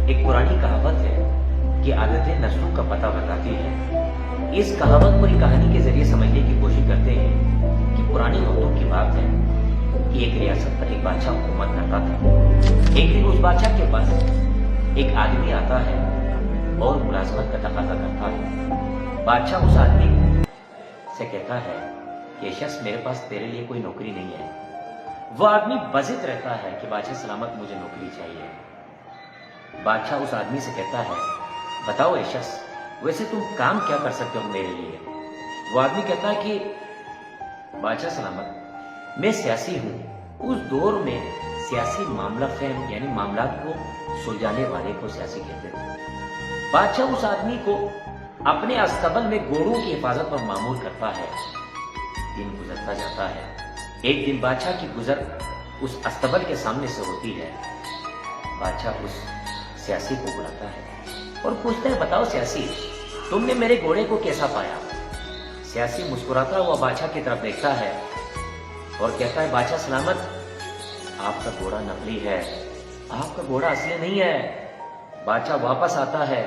ایک پرانی کہاوت ہے کہ عادتیں نسلوں کا پتہ بتاتی ہیں۔ اس کہاوت کو ایک کہانی کے ذریعے سمجھنے کی کوشش کرتے ہیں کہ پرانی وقتوں کی بات ہے کہ ایک ریاست پر ایک بادشاہ حکومت کرتا تھا۔ ایک دن اس بادشاہ کے پاس ایک آدمی آتا ہے اور ملازمت کا تقاضا کرتا ہے۔ بادشاہ اس آدمی سے کہتا ہے کہ شخص میرے پاس تیرے لیے کوئی نوکری نہیں ہے۔ وہ آدمی بضد رہتا ہے کہ بادشاہ سلامت مجھے نوکری چاہیے۔ بادشاہ اس آدمی سے کہتا ہے بتاؤ اے شخص ویسے تم کام کیا کر سکتے ہو میرے لیے؟ وہ آدمی کہتا ہے کہ بادشاہ سلامت میں سیاسی ہوں۔ اس دور میں سیاسی معاملہ فہم یعنی معاملات کو سلجھانے والے کو سیاسی کہتے تھے۔ بادشاہ اس آدمی کو اپنے استبل میں گھوڑوں کی حفاظت پر معمور کرتا ہے۔ دن گزرتا جاتا ہے۔ ایک دن بادشاہ کی گزر اس استبل کے سامنے سے ہوتی ہے۔ بادشاہ اس سیاسی کو بلاتا ہے اور پوچھتا ہے بتاؤ سیاسی تم نے میرے گھوڑے کو کیسا پایا؟ سیاسی مسکراتا ہوا بادشاہ کی طرف دیکھتا ہے اور کہتا ہے بادشاہ سلامت آپ کا گھوڑا نقلی ہے، آپ کا گھوڑا اصلی نہیں ہے۔ بادشاہ واپس آتا ہے،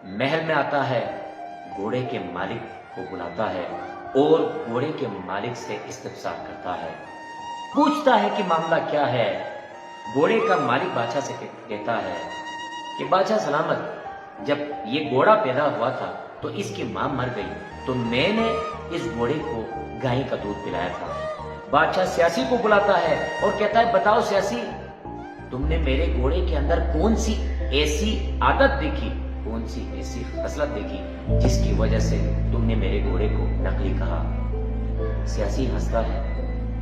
محل میں آتا ہے، گھوڑے کے مالک کو بلاتا ہے اور گھوڑے کے مالک سے استفسار کرتا ہے، پوچھتا ہے کہ معاملہ کیا ہے۔ گھوڑے کا مالک بادشاہ سے کہتا ہے کہ بادشاہ سلامت جب یہ گھوڑا پیدا ہوا تھا تو اس کی ماں مر گئی تو میں نے اس گھوڑے کو گائے کا دودھ پلایا تھا۔ بادشاہ سیاسی کو بلاتا ہے اور کہتا ہے بتاؤ سیاسی تم نے میرے گھوڑے کے اندر کون سی ایسی عادت دیکھی، کون سی ایسی خصلت دیکھی جس کی وجہ سے تم نے میرے گھوڑے کو نقلی کہا؟ سیاسی ہنستا ہے،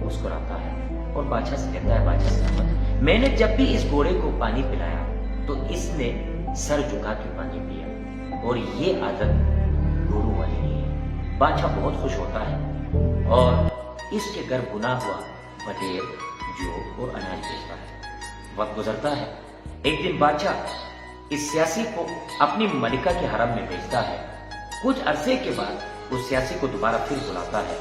مسکراتا ہے اور بادشاہ سے کہتا ہے بادشاہ سلامت میں نے جب بھی اس گھوڑے کو پانی پلایا تو اس نے سر جھکا کے پانی پیا اور یہ عادت گھوڑوں والی نہیں ہے۔ بادشاہ بہت خوش ہوتا ہے اور اس کے گھر بنا ہوا بٹیر جو اور اناج بیچتا ہے۔ وقت گزرتا ہے۔ ایک دن بادشاہ اس سیاسی کو اپنی ملکہ کے حرم میں بھیجتا ہے۔ کچھ عرصے کے بعد اس سیاسی کو دوبارہ پھر بلاتا ہے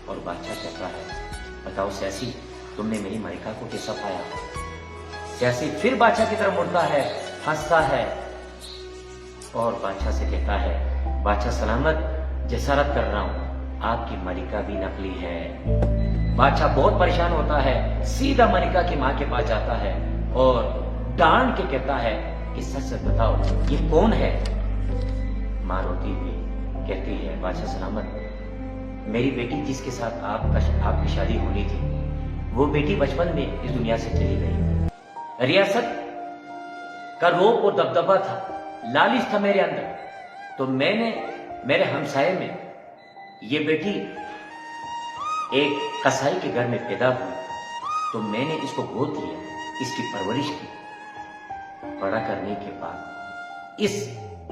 اور بادشاہ کہتا ہے بتاؤ سیاسی تم نے میری ملکہ کو کیسا پایا؟ سیاسی پھر بادشاہ کی طرف مڑتا ہے، ہنستا ہے اور بادشاہ سے کہتا ہے بادشاہ سلامت جسارت کر رہا ہوں آپ کی ملکہ بھی نقلی ہے۔ بادشاہ بہت پریشان ہوتا ہے، سیدھا ملکہ کی ماں کے پاس جاتا ہے اور ڈانٹ کے کہتا ہے کہ سچ سچ بتاؤ یہ کون ہے؟ ماں روتی ہوئی کہتی ہے بادشاہ سلامت میری بیٹی جس کے ساتھ آپ کی شادی ہونی تھی وہ بیٹی بچپن میں اس دنیا سے چلی گئی۔ ریاست کا روب اور دبدبہ تھا، لالچ تھا میرے اندر، تو میں نے میرے ہمسائے میں یہ بیٹی ایک قصائی کے گھر میں پیدا ہوئی تو میں نے اس کو گود لیا، اس کی پرورش کی۔ بڑا کرنے کے بعد اس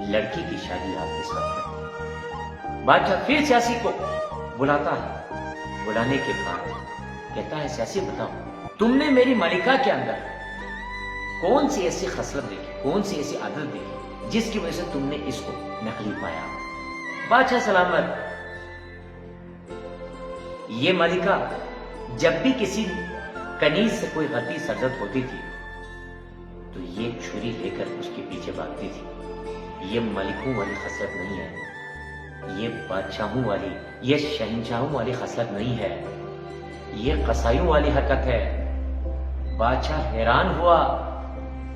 لڑکی کی شادی آپ کے ساتھ کرتی۔ بادشاہ پھر سیاسی کو بلاتا ہے، بلانے کے بعد کہتا ہے سیاسی بتاؤ تم نے میری ملکہ کے اندر کون سی ایسی خصلت دیکھی، کون سی ایسی عادت دیکھی جس کی وجہ سے تم نے اس کو نقلی پایا؟ بادشاہ سلامت یہ ملکہ جب بھی کسی کنیز سے کوئی غلطی سرزد ہوتی تھی تو یہ چھری لے کر اس کے پیچھے بھاگتی تھی۔ یہ ملکوں والی خصلت نہیں ہے، یہ بادشاہوں والی، یہ شہنشاہوں والی خصلت نہیں ہے، یہ قصائیوں والی حرکت ہے۔ بادشاہ حیران ہوا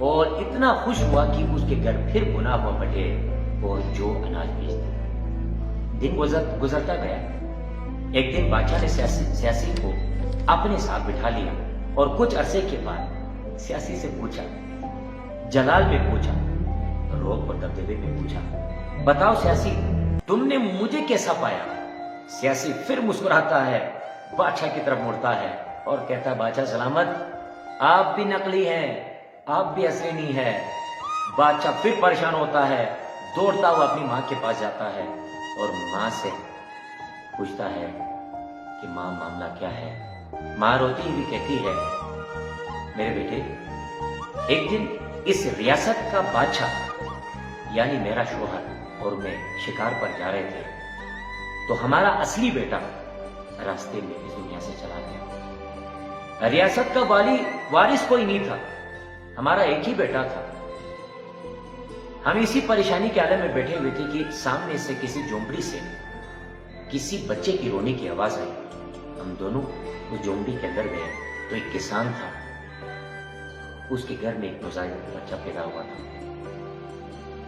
اور اتنا خوش ہوا کہ اس کے گھر پھر بنا ہوا بٹیر اور جو اناج بیچتے۔ دن گزرتا گیا۔ ایک دن بادشاہ نے سیاسی کو اپنے ساتھ بٹھا لیا اور کچھ عرصے کے بعد سیاسی سے پوچھا، جلال میں پوچھا، روب اور دبدبے میں پوچھا بتاؤ سیاسی تم نے مجھے کیسا پایا؟ سیاسی پھر مسکراتا ہے، بادشاہ کی طرف مڑتا ہے اور کہتا ہے بادشاہ سلامت آپ بھی نقلی ہیں، آپ بھی اصلی نہیں ہے۔ بادشاہ پھر پریشان ہوتا ہے، دوڑتا ہوا اپنی ماں کے پاس جاتا ہے اور ماں سے پوچھتا ہے کہ ماں معاملہ کیا ہے؟ ماں روتی ہوئی کہتی ہے میرے بیٹے ایک دن اس ریاست کا بادشاہ یعنی میرا شوہر اور میں شکار پر جا رہے تھے تو ہمارا اصلی بیٹا راستے میں اس دنیا سے چلا گیا۔ ریاست کا وارث کوئی نہیں تھا، ہمارا ایک ہی بیٹا تھا ہم اسی پریشانی کے عالم میں بیٹھے ہوئے تھے کہ سامنے سے کسی جھونپڑی سے کسی بچے کی رونے کی آواز آئی۔ ہم دونوں اس جھونپڑی کے اندر گئے تو ایک کسان تھا، اس کے گھر میں ایک نوزائیدہ بچہ پیدا ہوا تھا۔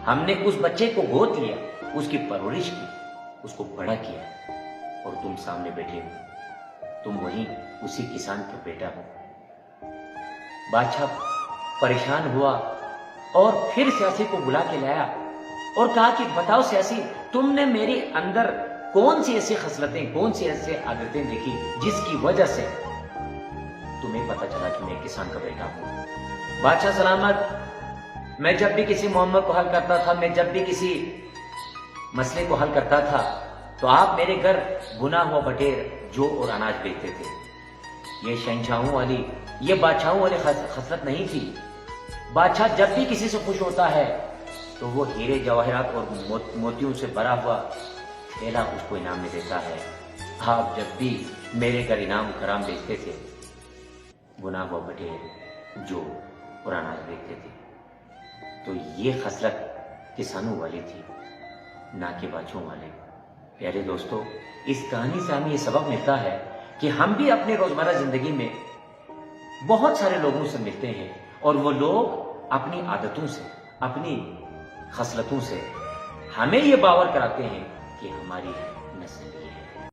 ہم نے اس بچے کو گود لیا، اس کی پرورش کی، اس کو بڑا کیا، اور تم سامنے بیٹھے ہو، تم وہی اسی کسان کا بیٹا ہو۔ بادشاہ پریشان ہوا اور پھر سیاسی کو بلا کے لایا اور کہا کہ بتاؤ سیاسی، تم نے میرے اندر کون سی ایسی خصلتیں، کون سی ایسی عادتیں دیکھی جس کی وجہ سے تمہیں پتا چلا کہ میں کسان کا بیٹا ہوں؟ بادشاہ سلامت، میں جب بھی کسی معاملے کو حل کرتا تھا، میں جب بھی کسی مسئلے کو حل کرتا تھا تو آپ میرے گھر بنا ہوا بٹیر، جو اور اناج بیچتے تھے۔ یہ شہنشاہوں والی، یہ بادشاہوں والی خصلت نہیں تھی۔ بادشاہ جب بھی کسی سے خوش ہوتا ہے تو وہ ہیرے جواہرات اور موتیوں سے بھرا ہوا تھیلا اس کو انعام میں دیتا ہے۔ آپ جب بھی میرے گھر انعام کرام بیچتے تھے، بنا ہوا بٹیر، جو اور اناج بیچتے تھے، تو یہ خصلت کسانوں والی تھی، نہ کہ بادشاہوں والے۔ پیارے دوستو، اس کہانی سے ہمیں یہ سبق ملتا ہے کہ ہم بھی اپنے روزمرہ زندگی میں بہت سارے لوگوں سے ملتے ہیں، اور وہ لوگ اپنی عادتوں سے، اپنی خصلتوں سے ہمیں یہ باور کراتے ہیں کہ ہماری نسل